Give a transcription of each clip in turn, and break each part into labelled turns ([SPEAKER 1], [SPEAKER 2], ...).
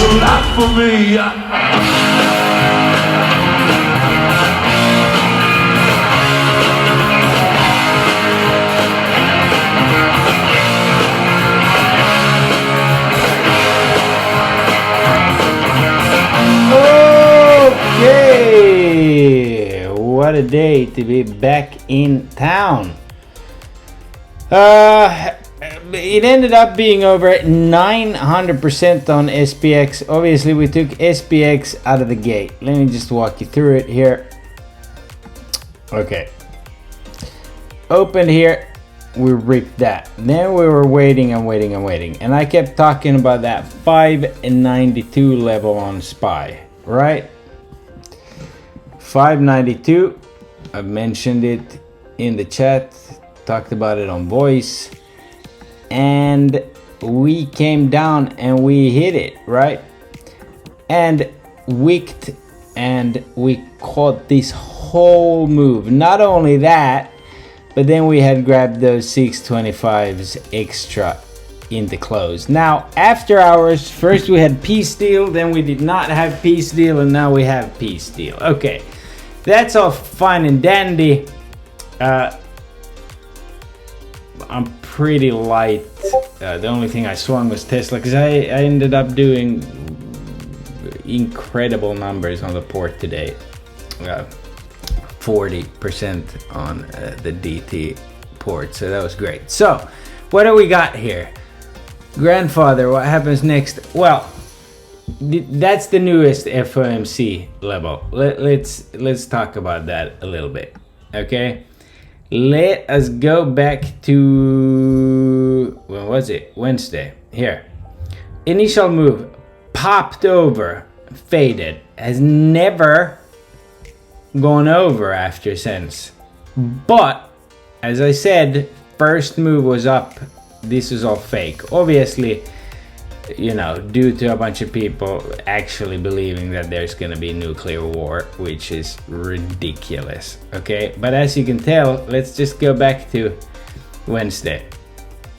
[SPEAKER 1] a lot for me.
[SPEAKER 2] Okay, what a day to be back in town. It ended up being over 900% on SPX. Obviously, we took SPX out of the gate. Let me just walk you through it here. Okay. Opened here, we ripped that. Then we were waiting and waiting and waiting. And I kept talking about that 592 level on SPY, right? 592. I've mentioned it in the chat, talked about it on voice. And we came down and we hit it, right? And wicked, and we caught this whole move. Not only that, but then we had grabbed those 625s extra in the close. Now, after hours, first we had peace deal, then we did not have peace deal, and now we have peace deal. Okay, that's all fine and dandy. I'm pretty light. The only thing I swung was Tesla, because I ended up doing incredible numbers on the port today. 40% on the DT port, so that was great. So what do we got here? Grandfather, what happens next? Well, that's the newest FOMC level. Let's talk about that a little bit. Okay, let us go back to, when was it? Wednesday. Here, initial move, popped over, faded, has never gone over after since. But as I said, first move was up. This is all fake, obviously, you know, due to a bunch of people actually believing that there's gonna be nuclear war, which is ridiculous. Okay, but as you can tell, let's just go back to Wednesday.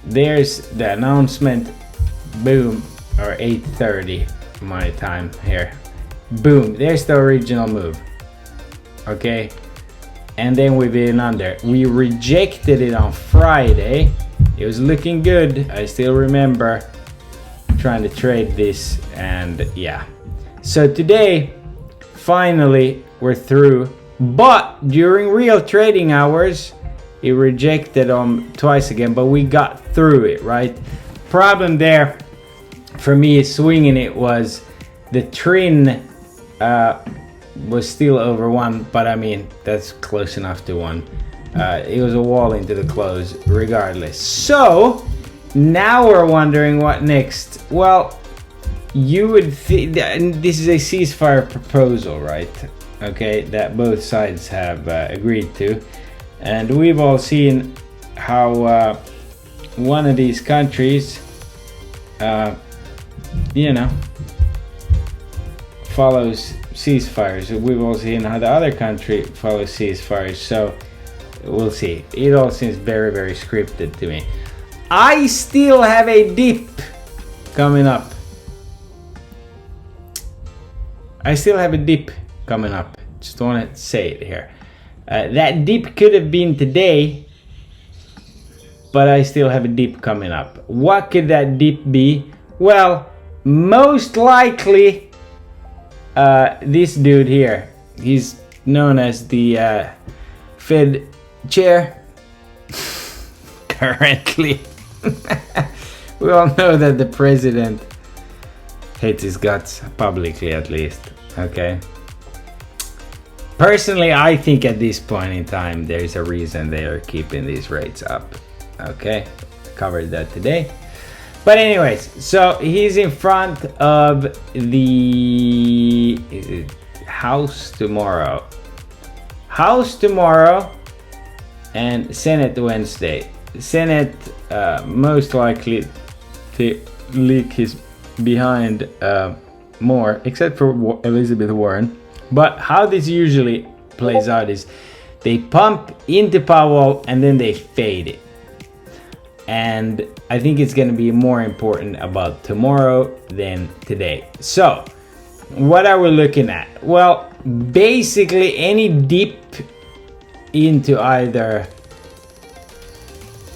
[SPEAKER 2] There's the announcement, boom, or 8:30 my time here, boom, there's the original move. Okay, and then we've been under. We rejected it on Friday. It was looking good. I still remember trying to trade this, and yeah. So today, finally, we're through. But during real trading hours, it rejected twice again, but we got through it, right? Problem there for me swinging it was the Trin was still over 1, but I mean, that's close enough to 1. It was a wall into the close regardless. So now we're wondering what next. Well, you would think this is a ceasefire proposal, right? Okay, that both sides have agreed to, and we've all seen how one of these countries you know, follows ceasefires. We've all seen how the other country follows ceasefires, so we'll see. It all seems very, very scripted to me. I still have a dip coming up. I still have a dip coming up. Just want to say it here. That dip could have been today, but I still have a dip coming up. What could that dip be? Well, most likely this dude here. He's known as the Fed chair currently. We all know that the president hates his guts, publicly at least. Okay, personally I think at this point in time there's a reason they are keeping these rates up. Okay, covered that today. But anyways, so he's in front of the House tomorrow and Senate Wednesday. Senate most likely to leak his behind more, except for Elizabeth Warren. But how this usually plays out is they pump into Powell and then they fade it. And I think it's going to be more important about tomorrow than today. So, what are we looking at? Well, basically any dip into either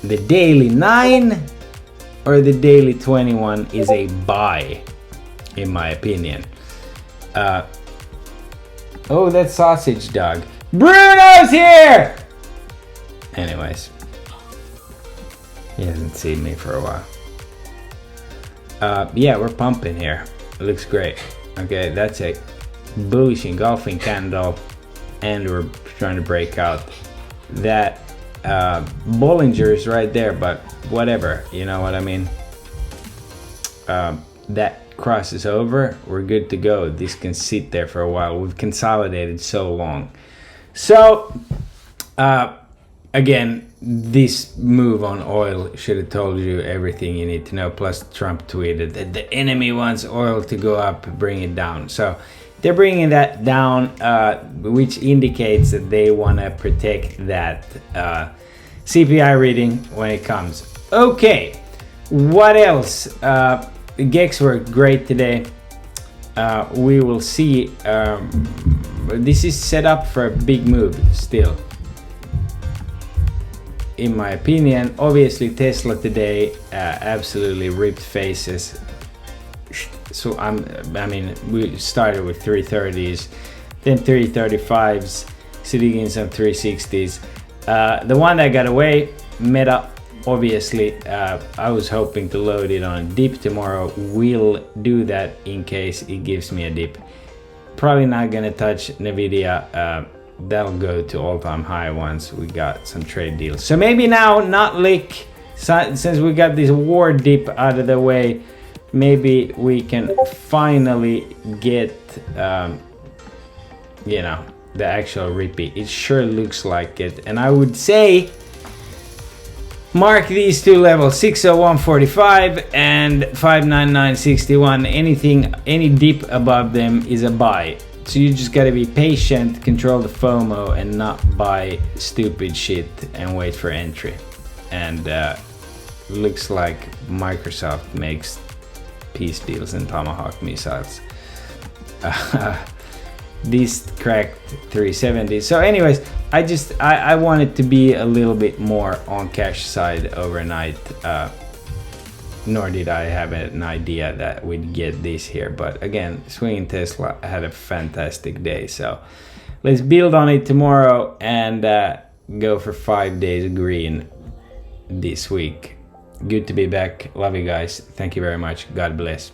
[SPEAKER 2] the daily 9 or the daily 21 is a buy, in my opinion. Oh, that sausage dog. Bruno's here! Anyways, he hasn't seen me for a while. Yeah, we're pumping here. It looks great. Okay, that's a bullish engulfing candle, and we're trying to break out. That Bollinger is right there, but whatever, you know what I mean. That crosses over, we're good to go. This can sit there for a while. We've consolidated so long. So again, this move on oil should have told you everything you need to know. Plus Trump tweeted that the enemy wants oil to go up, bring it down. So they're bringing that down, which indicates that they want to protect that CPI reading when it comes. Okay, what else? GEX worked great today. We will see. This is set up for a big move still, in my opinion. Obviously Tesla today absolutely ripped faces. So I mean, we started with 330s, then 335s, sitting in some 360s. The one that got away, Meta, obviously, I was hoping to load it on a dip tomorrow. We'll do that in case it gives me a dip. Probably not gonna touch Nvidia. That'll go to all-time high once we got some trade deals. So maybe now not lick, since we got this war dip out of the way, maybe we can finally get you know, the actual repeat. It sure looks like it, and I would say mark these two levels, 601.45 and 599.61. Anything, any dip above them is a buy. So you just gotta be patient, control the FOMO, and not buy stupid shit and wait for entry. And looks like Microsoft makes peace deals and Tomahawk missiles. This cracked 370. So anyways, I wanted to be a little bit more on cash side overnight. Nor did I have an idea that we'd get this here. But again, swinging Tesla had a fantastic day. So let's build on it tomorrow and go for 5 days green this week. Good to be back. Love you guys. Thank you very much. God bless.